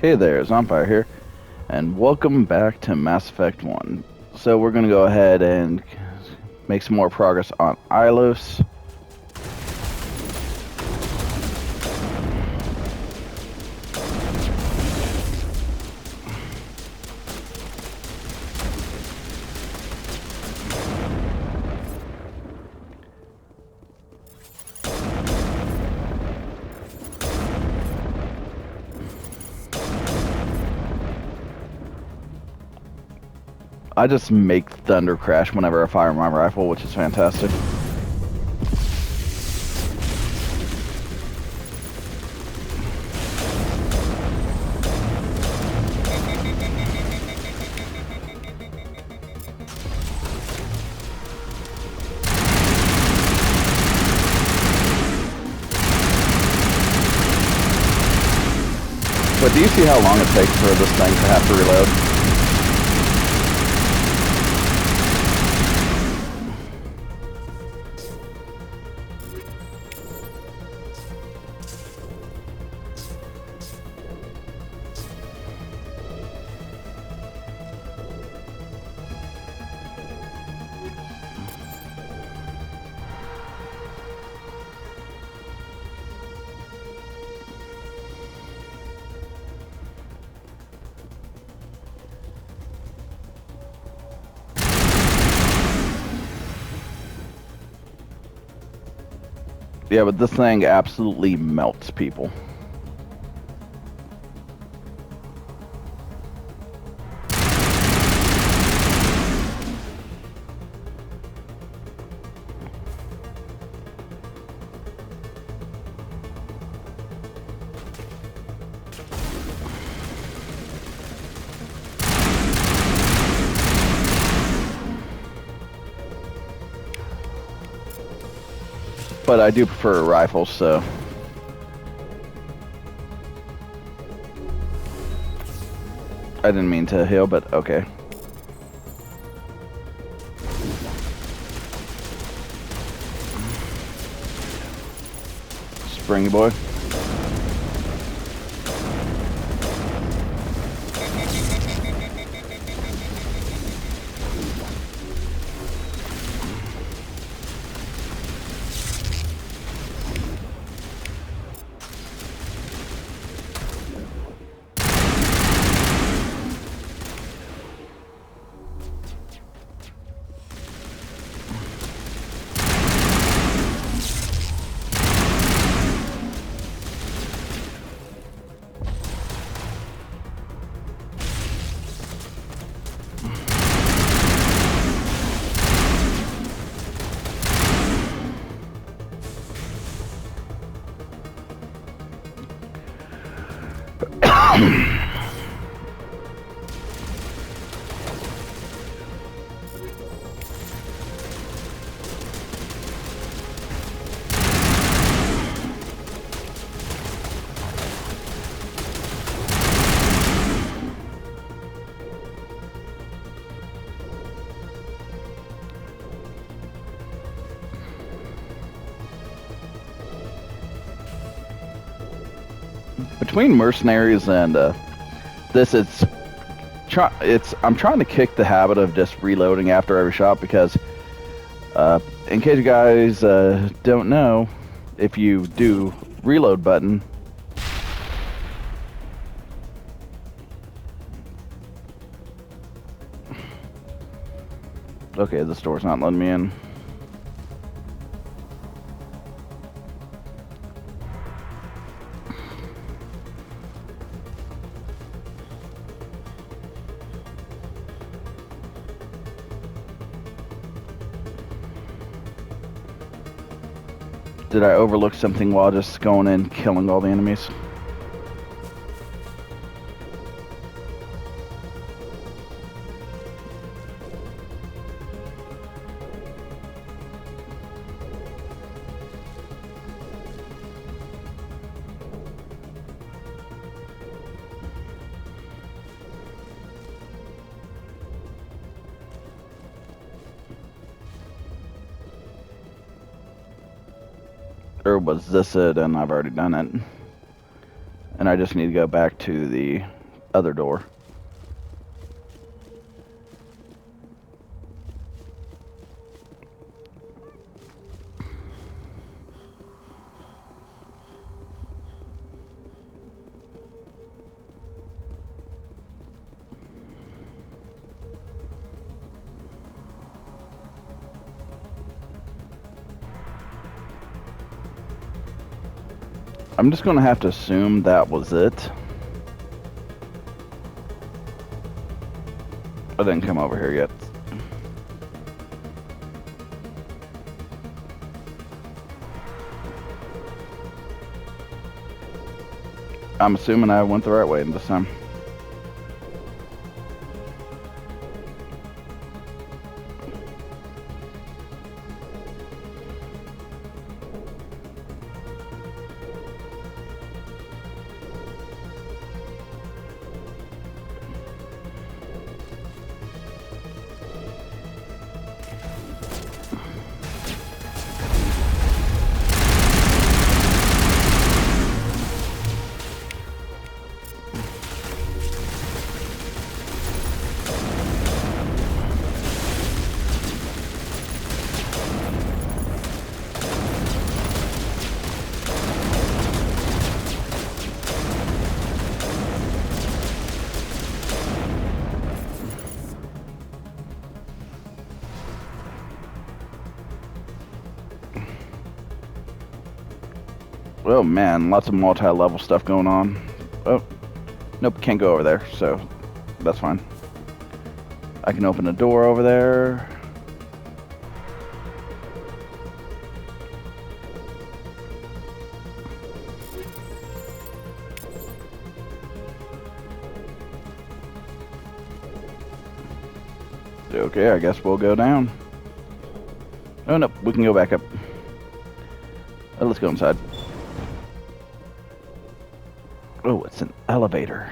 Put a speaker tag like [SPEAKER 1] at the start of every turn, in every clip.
[SPEAKER 1] Hey there, Zompire here, and welcome back to Mass Effect 1. So we're going to go ahead and make some more progress on Ilos. I just make thunder crash whenever I fire my rifle, which is fantastic. But do you see how long it takes for this thing to have to reload? Yeah, but this thing absolutely melts people. But I do prefer rifles, so... I didn't mean to heal, but okay. Springy boy. Between mercenaries and this, I'm trying to kick the habit of just reloading after every shot because, in case you guys don't know, if you do reload button, okay, the store's not letting me in. Did I overlook something while just going in killing all the enemies? Or was this it and I've already done it? And and I just need to go back to the other door. I'm just gonna have to assume that was it. I didn't come over here yet. I'm assuming I went the right way this time. Oh man, lots of multi-level stuff going on. Oh, nope, can't go over there, so that's fine. I can open the door over there. Okay, I guess we'll go down. Oh no, we can go back up. Oh, let's go inside. Oh, it's an elevator.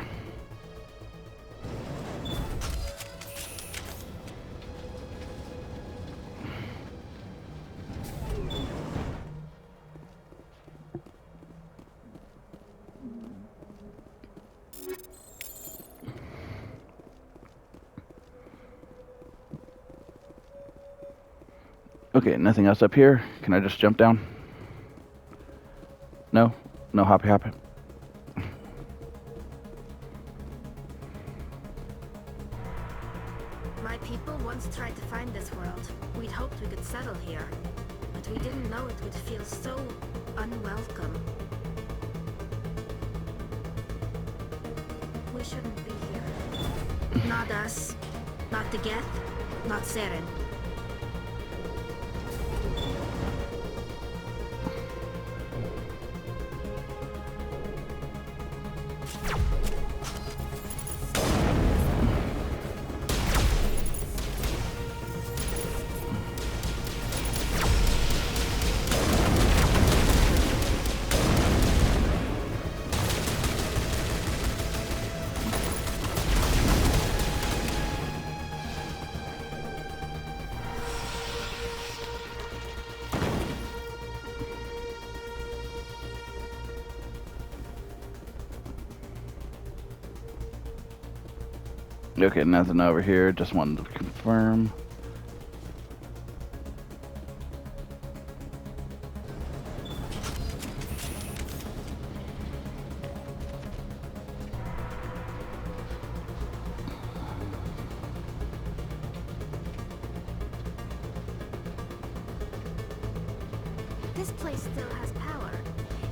[SPEAKER 1] Okay, nothing else up here. Can I just jump down? No? No hoppy hoppy?
[SPEAKER 2] My people once tried to find this world. We'd hoped we could settle here, but we didn't know it would feel so unwelcome. We shouldn't be here. Not us, not the Geth, not Seren.
[SPEAKER 1] Okay, nothing over here. Just wanted to confirm.
[SPEAKER 2] This place still has power.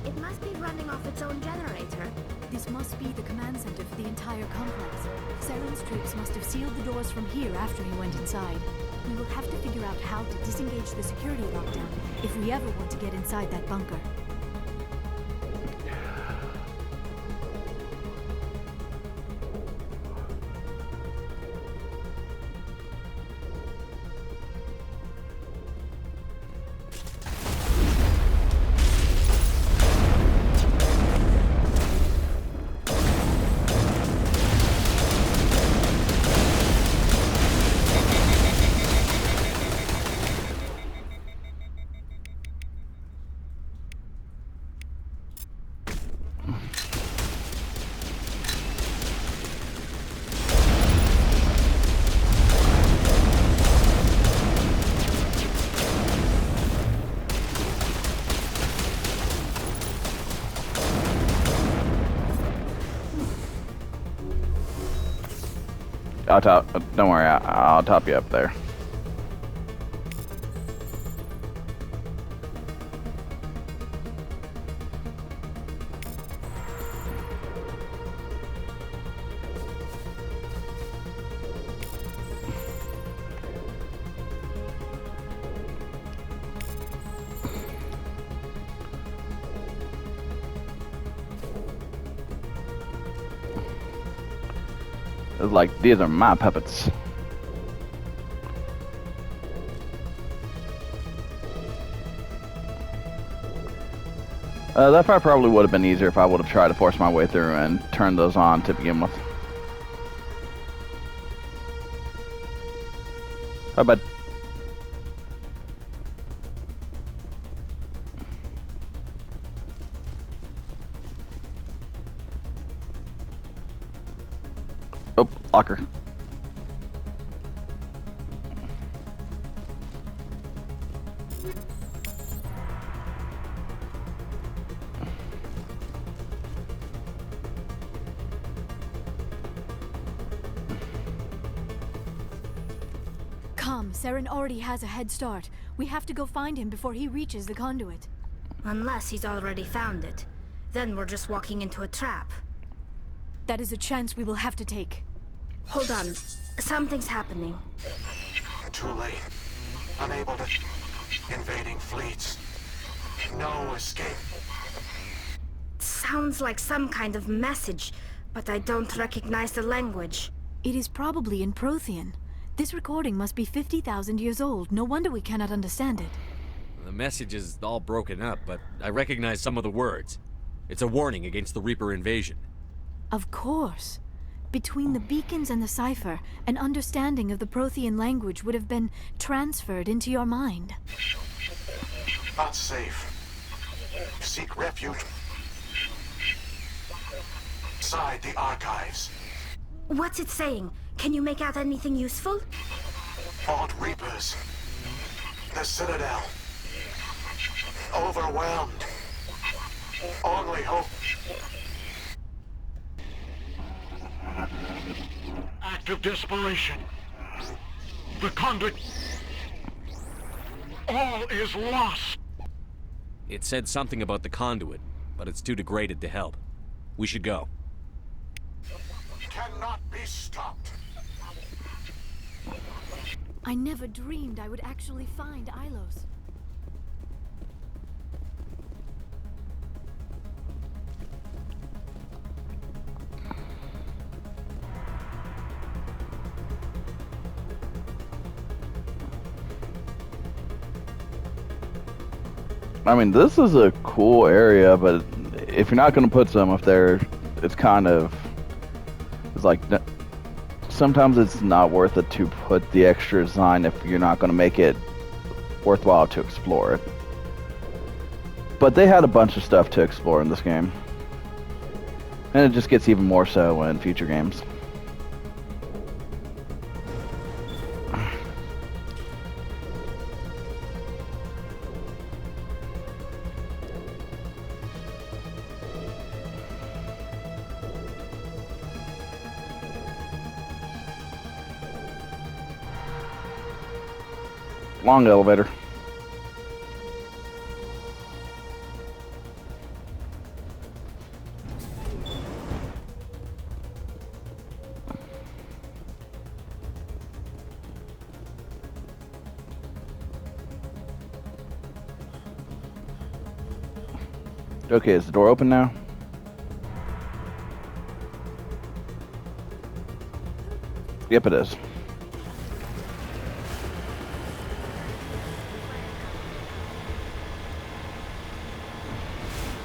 [SPEAKER 2] It must be running off its own generator.
[SPEAKER 3] This must be the command center for the entire complex. Seren's troops must have sealed the doors from here after he went inside. We will have to figure out how to disengage the security lockdown if we ever want to get inside that bunker.
[SPEAKER 1] I'll top. Don't worry, I'll top you up there. It's like, these are my puppets. That fight probably would have been easier if I would have tried to force my way through and turn those on to begin with. Hi, bud. Oh, locker.
[SPEAKER 3] Come, Saren already has a head start. We have to go find him before he reaches the conduit.
[SPEAKER 2] Unless he's already found it. Then we're just walking into a trap.
[SPEAKER 3] That is a chance we will have to take.
[SPEAKER 2] Hold on. Something's happening.
[SPEAKER 4] Too late. Unable to... Invading fleets. No escape.
[SPEAKER 2] Sounds like some kind of message, but I don't recognize the language.
[SPEAKER 3] It is probably in Prothean. This recording must be 50,000 years old. No wonder we cannot understand it.
[SPEAKER 5] The message is all broken up, but I recognize some of the words. It's a warning against the Reaper invasion.
[SPEAKER 3] Of course. Between the beacons and the cipher, an understanding of the Prothean language would have been transferred into your mind.
[SPEAKER 4] Not safe. Seek refuge. Inside the archives.
[SPEAKER 2] What's it saying? Can you make out anything useful?
[SPEAKER 4] Fought Reapers. The Citadel. Overwhelmed. Only hope. Act of desperation. The conduit. All is lost.
[SPEAKER 5] It said something about the conduit, but it's too degraded to help. We should go.
[SPEAKER 4] Cannot be stopped.
[SPEAKER 3] I never dreamed I would actually find Ilos.
[SPEAKER 1] I mean, this is a cool area, but if you're not going to put some up there, it's kind of... It's like... Sometimes it's not worth it to put the extra design if you're not going to make it worthwhile to explore it. But they had a bunch of stuff to explore in this game. And it just gets even more so in future games. Long elevator. Okay, is the door open now? Yep, it is.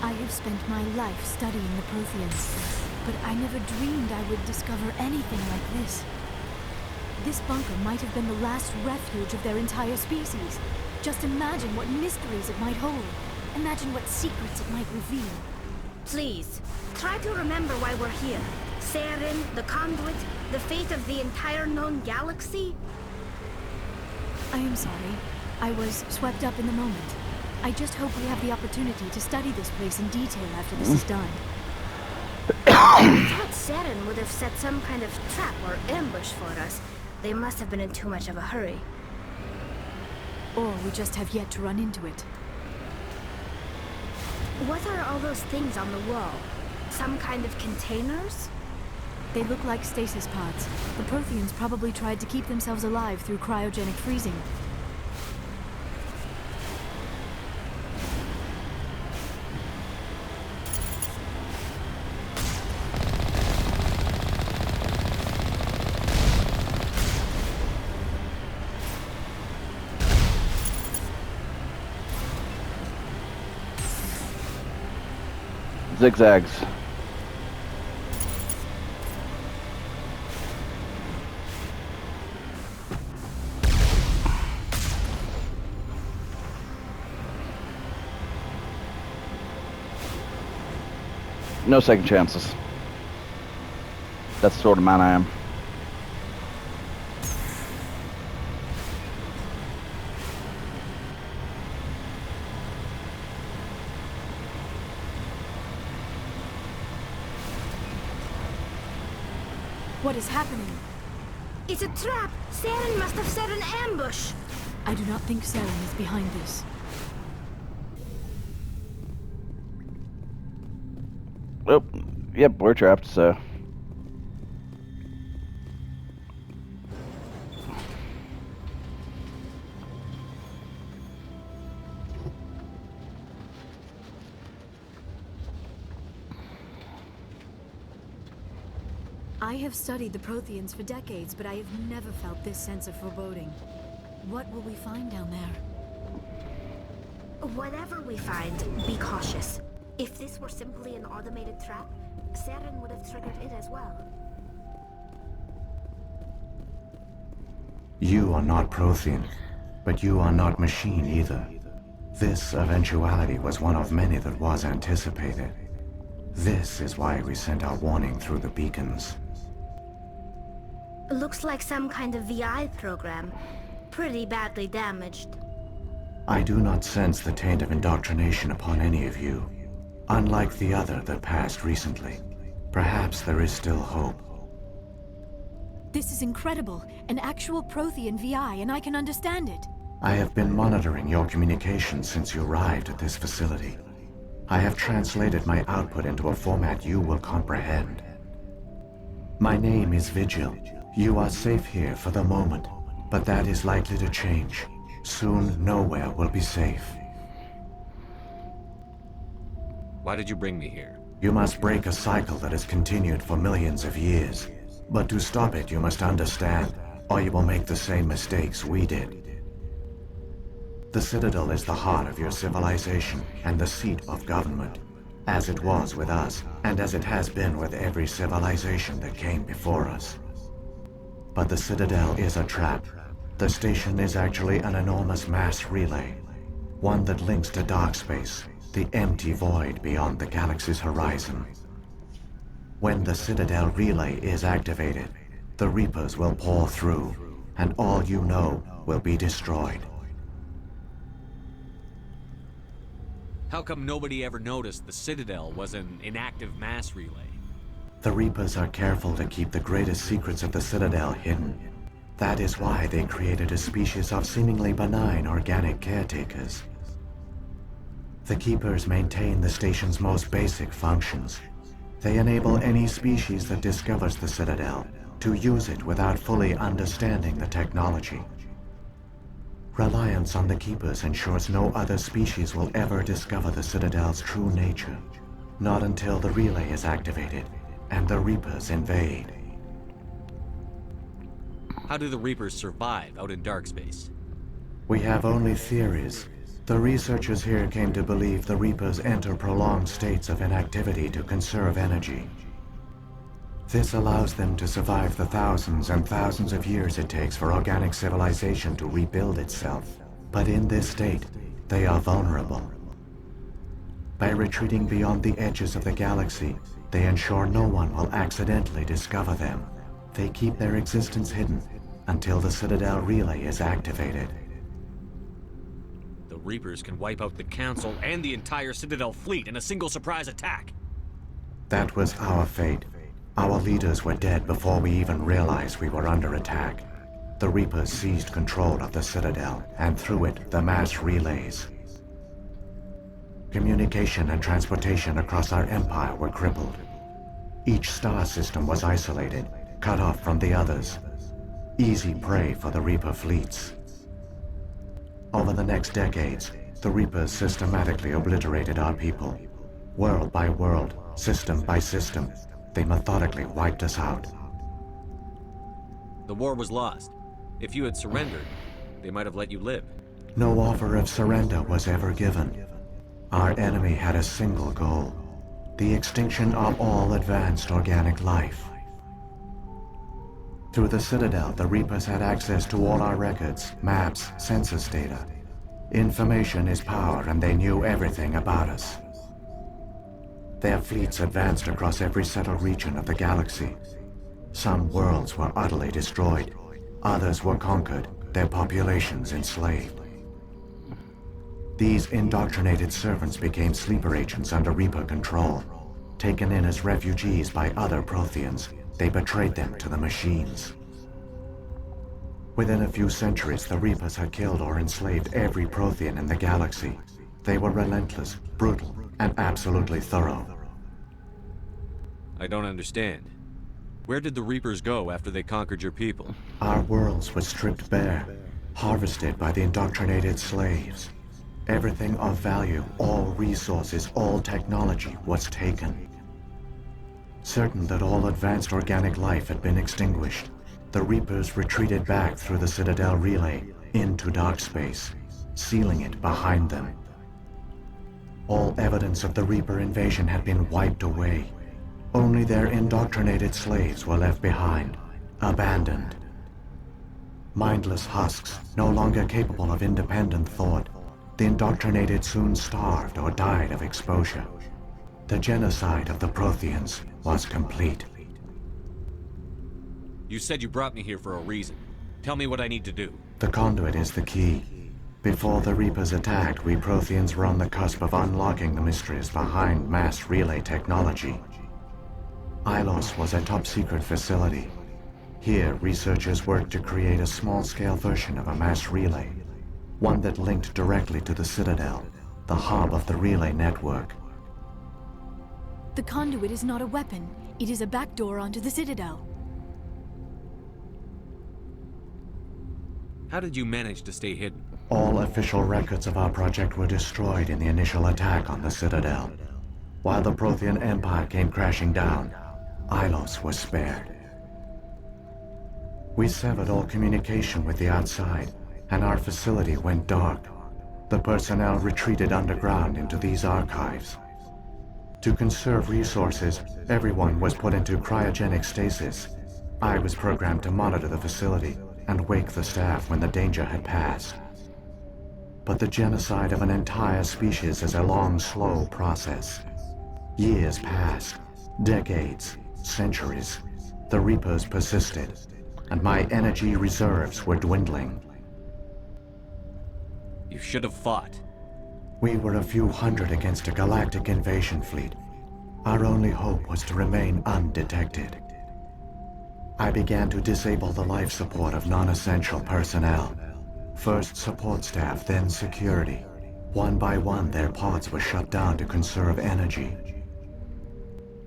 [SPEAKER 3] I have spent my life studying the Protheans, but I never dreamed I would discover anything like this. This bunker might have been the last refuge of their entire species. Just imagine what mysteries it might hold. Imagine what secrets it might reveal.
[SPEAKER 2] Please, try to remember why we're here. Saren, the conduit, the fate of the entire known galaxy.
[SPEAKER 3] I am sorry. I was swept up in the moment. I just hope we have the opportunity to study this place in detail after this is done.
[SPEAKER 2] I thought Saren would have set some kind of trap or ambush for us. They must have been in too much of a hurry.
[SPEAKER 3] Or we just have yet to run into it.
[SPEAKER 2] What are all those things on the wall? Some kind of containers?
[SPEAKER 3] They look like stasis pods. The Protheans probably tried to keep themselves alive through cryogenic freezing.
[SPEAKER 1] Zigzags. No second chances. That's the sort of man I am.
[SPEAKER 3] What is happening?
[SPEAKER 2] It's a trap! Saren must have set an ambush!
[SPEAKER 3] I do not think Saren is behind this.
[SPEAKER 1] Oh, yep, we're trapped, so.
[SPEAKER 3] I have studied the Protheans for decades, but I have never felt this sense of foreboding. What will we find down there?
[SPEAKER 2] Whatever we find, be cautious. If this were simply an automated trap, Saren would have triggered it as well.
[SPEAKER 6] You are not Prothean, but you are not machine either. This eventuality was one of many that was anticipated. This is why we sent our warning through the beacons.
[SPEAKER 2] Looks like some kind of VI program. Pretty badly damaged.
[SPEAKER 6] I do not sense the taint of indoctrination upon any of you. Unlike the other that passed recently. Perhaps there is still hope.
[SPEAKER 3] This is incredible. An actual Prothean VI, and I can understand it.
[SPEAKER 6] I have been monitoring your communications since you arrived at this facility. I have translated my output into a format you will comprehend. My name is Vigil. You are safe here for the moment, but that is likely to change. Soon, nowhere will be safe.
[SPEAKER 5] Why did you bring me here?
[SPEAKER 6] You must break a cycle that has continued for millions of years. But to stop it, you must understand, or you will make the same mistakes we did. The Citadel is the heart of your civilization and the seat of government, as it was with us, and as it has been with every civilization that came before us. But the Citadel is a trap. The station is actually an enormous mass relay, one that links to dark space, the empty void beyond the galaxy's horizon. When the Citadel relay is activated, the Reapers will pour through, and all you know will be destroyed.
[SPEAKER 5] How come nobody ever noticed the Citadel was an inactive mass relay?
[SPEAKER 6] The Reapers are careful to keep the greatest secrets of the Citadel hidden. That is why they created a species of seemingly benign organic caretakers. The Keepers maintain the station's most basic functions. They enable any species that discovers the Citadel to use it without fully understanding the technology. Reliance on the Keepers ensures no other species will ever discover the Citadel's true nature. Not until the relay is activated and the Reapers invade.
[SPEAKER 5] How do the Reapers survive out in dark space?
[SPEAKER 6] We have only theories. The researchers here came to believe the Reapers enter prolonged states of inactivity to conserve energy. This allows them to survive the thousands and thousands of years it takes for organic civilization to rebuild itself. But in this state, they are vulnerable. By retreating beyond the edges of the galaxy, they ensure no one will accidentally discover them. They keep their existence hidden until the Citadel relay is activated.
[SPEAKER 5] The Reapers can wipe out the Council and the entire Citadel fleet in a single surprise attack.
[SPEAKER 6] That was our fate. Our leaders were dead before we even realized we were under attack. The Reapers seized control of the Citadel, and through it, the mass relays. Communication and transportation across our empire were crippled. Each star system was isolated, cut off from the others. Easy prey for the Reaper fleets. Over the next decades, the Reapers systematically obliterated our people. World by world, system by system, they methodically wiped us out.
[SPEAKER 5] The war was lost. If you had surrendered, they might have let you live.
[SPEAKER 6] No offer of surrender was ever given. Our enemy had a single goal: the extinction of all advanced organic life. Through the Citadel, the Reapers had access to all our records, maps, census data. Information is power, and they knew everything about us. Their fleets advanced across every settled region of the galaxy. Some worlds were utterly destroyed. Others were conquered, their populations enslaved. These indoctrinated servants became sleeper agents under Reaper control. Taken in as refugees by other Protheans, they betrayed them to the machines. Within a few centuries, the Reapers had killed or enslaved every Prothean in the galaxy. They were relentless, brutal, and absolutely thorough.
[SPEAKER 5] I don't understand. Where did the Reapers go after they conquered your people?
[SPEAKER 6] Our worlds were stripped bare, harvested by the indoctrinated slaves. Everything of value, all resources, all technology was taken. Certain that all advanced organic life had been extinguished, the Reapers retreated back through the Citadel relay into dark space, sealing it behind them. All evidence of the Reaper invasion had been wiped away. Only their indoctrinated slaves were left behind, abandoned. Mindless husks, no longer capable of independent thought, the indoctrinated soon starved or died of exposure. The genocide of the Protheans was complete.
[SPEAKER 5] You said you brought me here for a reason. Tell me what I need to do.
[SPEAKER 6] The conduit is the key. Before the Reapers attacked, we Protheans were on the cusp of unlocking the mysteries behind mass relay technology. Ilos was a top-secret facility. Here, researchers worked to create a small-scale version of a mass relay, one that linked directly to the Citadel, the hub of the relay network.
[SPEAKER 3] The conduit is not a weapon. It is a backdoor onto the Citadel.
[SPEAKER 5] How did you manage to stay hidden?
[SPEAKER 6] All official records of our project were destroyed in the initial attack on the Citadel. While the Prothean Empire came crashing down, Ilos was spared. We severed all communication with the outside, and our facility went dark. The personnel retreated underground into these archives. To conserve resources, everyone was put into cryogenic stasis. I was programmed to monitor the facility and wake the staff when the danger had passed. But the genocide of an entire species is a long, slow process. Years passed, decades, centuries. The Reapers persisted, and my energy reserves were dwindling.
[SPEAKER 5] You should have fought.
[SPEAKER 6] We were a few hundred against a galactic invasion fleet. Our only hope was to remain undetected. I began to disable the life support of non-essential personnel. First support staff, then security. One by one, their pods were shut down to conserve energy.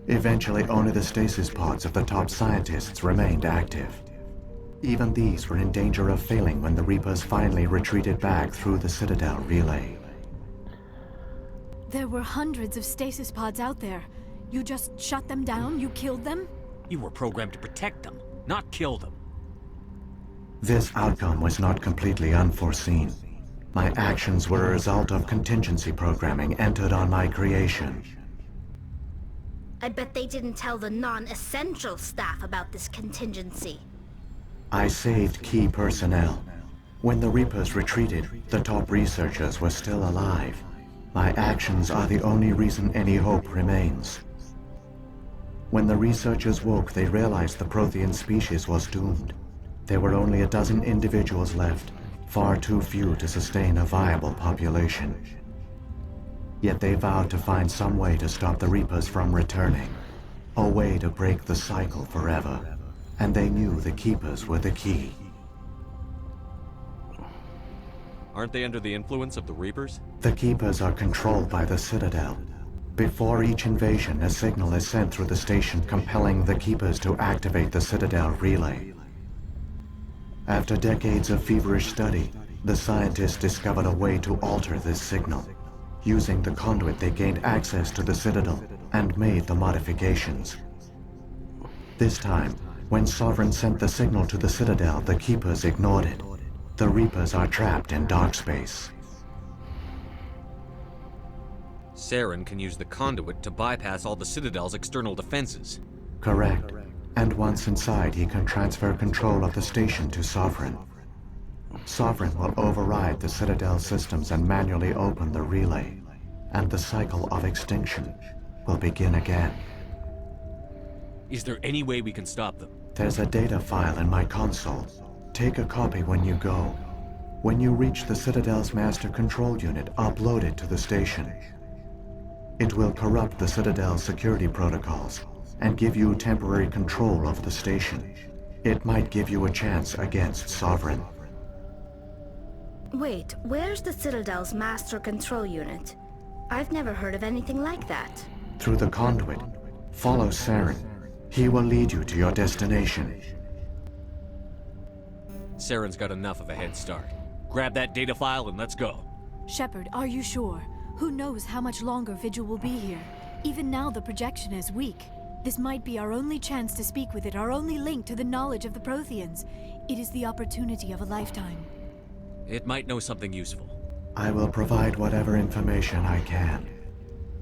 [SPEAKER 6] Eventually, only the stasis pods of the top scientists remained active. Even these were in danger of failing when the Reapers finally retreated back through the Citadel relay.
[SPEAKER 3] There were hundreds of stasis pods out there. You just shut them down? You killed them?
[SPEAKER 5] You were programmed to protect them, not kill them.
[SPEAKER 6] This outcome was not completely unforeseen. My actions were a result of contingency programming entered on my creation.
[SPEAKER 2] I bet they didn't tell the non-essential staff about this contingency.
[SPEAKER 6] I saved key personnel. When the Reapers retreated, the top researchers were still alive. My actions are the only reason any hope remains. When the researchers woke, they realized the Prothean species was doomed. There were only a dozen individuals left, far too few to sustain a viable population. Yet they vowed to find some way to stop the Reapers from returning. A way to break the cycle forever. And they knew the Keepers were the key.
[SPEAKER 5] Aren't they under the influence of the Reapers?
[SPEAKER 6] The Keepers are controlled by the Citadel. Before each invasion, a signal is sent through the station compelling the Keepers to activate the Citadel relay. After decades of feverish study, the scientists discovered a way to alter this signal. Using the conduit, they gained access to the Citadel and made the modifications. This time, when Sovereign sent the signal to the Citadel, the Keepers ignored it. The Reapers are trapped in dark space.
[SPEAKER 5] Saren can use the conduit to bypass all the Citadel's external defenses.
[SPEAKER 6] Correct. And once inside, he can transfer control of the station to Sovereign. Sovereign will override the Citadel systems and manually open the relay. And the cycle of extinction will begin again.
[SPEAKER 5] Is there any way we can stop them?
[SPEAKER 6] There's a data file in my console. Take a copy when you go. When you reach the Citadel's master control unit, upload it to the station. It will corrupt the Citadel's security protocols and give you temporary control of the station. It might give you a chance against Sovereign.
[SPEAKER 2] Wait, where's the Citadel's master control unit? I've never heard of anything like that.
[SPEAKER 6] Through the conduit, follow Saren. He will lead you to your destination.
[SPEAKER 5] Saren's got enough of a head start. Grab that data file and let's go.
[SPEAKER 3] Shepard, are you sure? Who knows how much longer Vigil will be here? Even now the projection is weak. This might be our only chance to speak with it, our only link to the knowledge of the Protheans. It is the opportunity of a lifetime.
[SPEAKER 5] It might know something useful.
[SPEAKER 6] I will provide whatever information I can.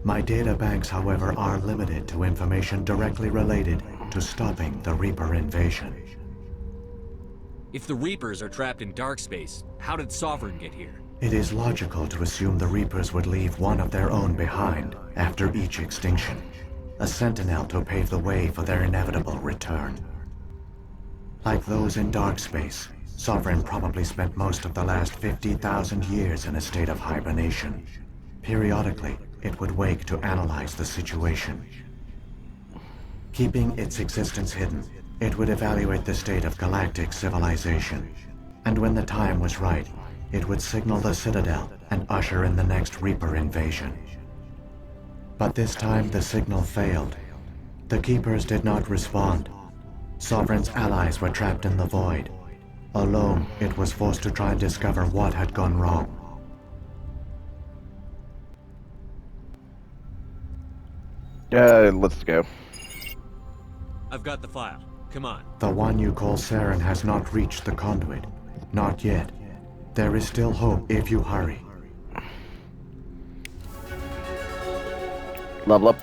[SPEAKER 6] My data banks, however, are limited to information directly related to stopping the Reaper invasion.
[SPEAKER 5] If the Reapers are trapped in dark space, how did Sovereign get here?
[SPEAKER 6] It is logical to assume the Reapers would leave one of their own behind after each extinction. A sentinel to pave the way for their inevitable return. Like those in dark space, Sovereign probably spent most of the last 50,000 years in a state of hibernation. Periodically, it would wake to analyze the situation. Keeping its existence hidden, it would evaluate the state of galactic civilization. And when the time was right, it would signal the Citadel and usher in the next Reaper invasion. But this time the signal failed. The Keepers did not respond. Sovereign's allies were trapped in the void. Alone, it was forced to try and discover what had gone wrong.
[SPEAKER 1] Let's go.
[SPEAKER 5] I've got the file. Come on.
[SPEAKER 6] The one you call Saren has not reached the conduit. Not yet. There is still hope if you hurry.
[SPEAKER 1] Level up.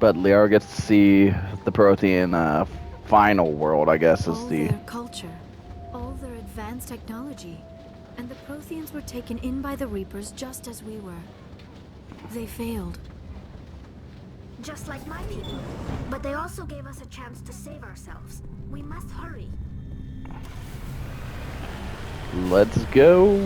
[SPEAKER 1] But Liara gets to see the Prothean final world, I guess, is
[SPEAKER 3] All
[SPEAKER 1] the...
[SPEAKER 3] their culture, all their advanced technology, and the Protheans were taken in by the Reapers just as we were. They failed.
[SPEAKER 2] Just like my people. But they also gave us a chance to save ourselves. We must hurry.
[SPEAKER 1] Let's go.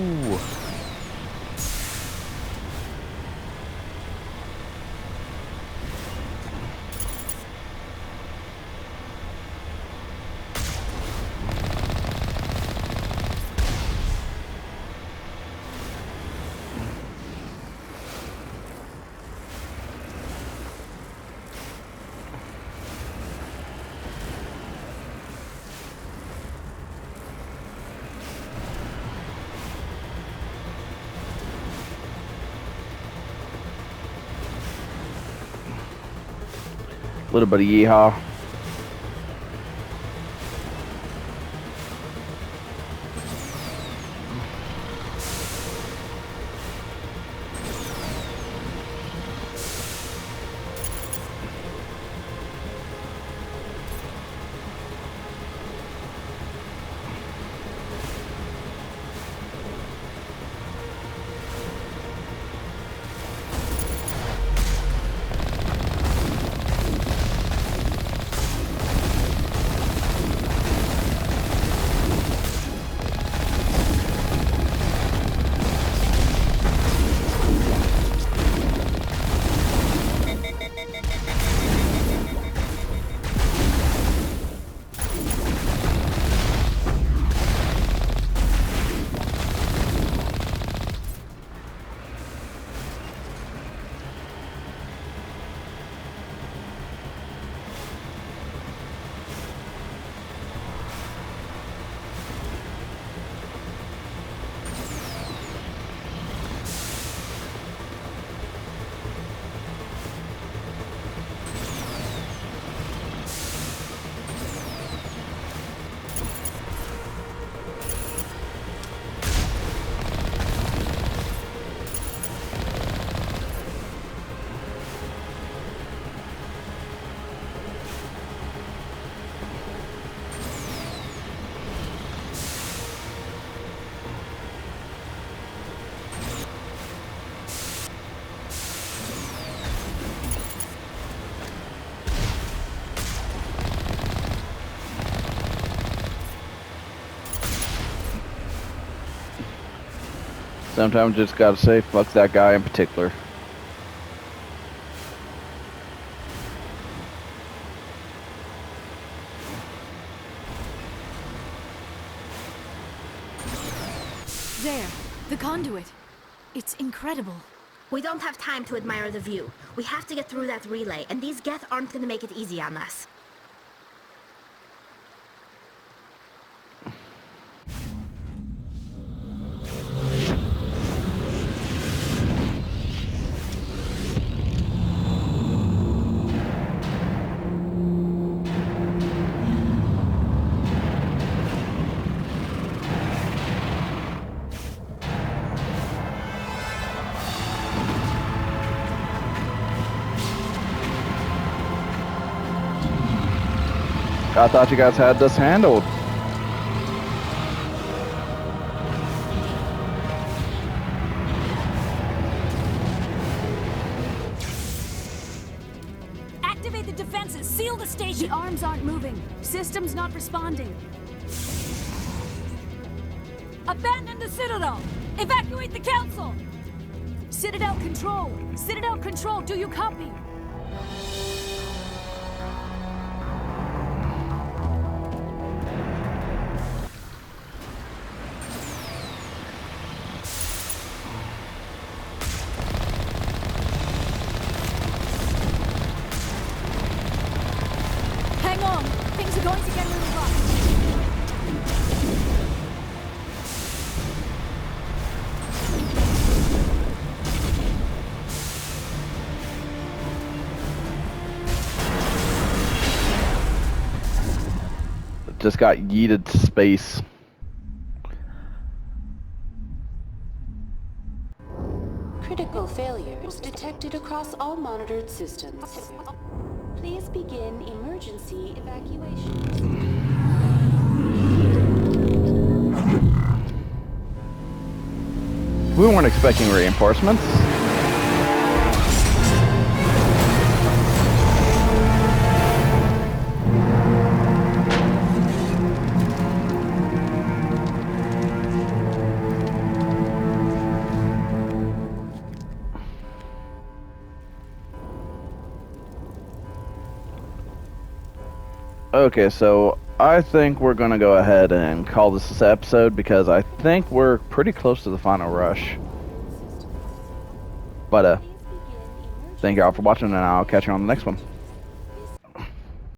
[SPEAKER 1] little bit of yeehaw. Sometimes just gotta say, fuck that guy in particular.
[SPEAKER 3] There, the conduit. It's incredible.
[SPEAKER 2] We don't have time to admire the view. We have to get through that relay, and these Geth aren't gonna make it easy on us.
[SPEAKER 1] I thought you guys had this handled.
[SPEAKER 3] Activate the defenses! Seal the station! The arms aren't moving. System's not responding. Abandon the Citadel! Evacuate the Council! Citadel Control! Citadel Control, do you copy? Hang on! Things are going to get a little rough.
[SPEAKER 1] Just got yeeted to space.
[SPEAKER 7] Critical failures detected across all monitored systems. Please begin emergency evacuation.
[SPEAKER 1] We weren't expecting reinforcements. Okay, so I think we're gonna go ahead and call this episode because I think we're pretty close to the final rush. But thank y'all for watching, and I'll catch you on the next one.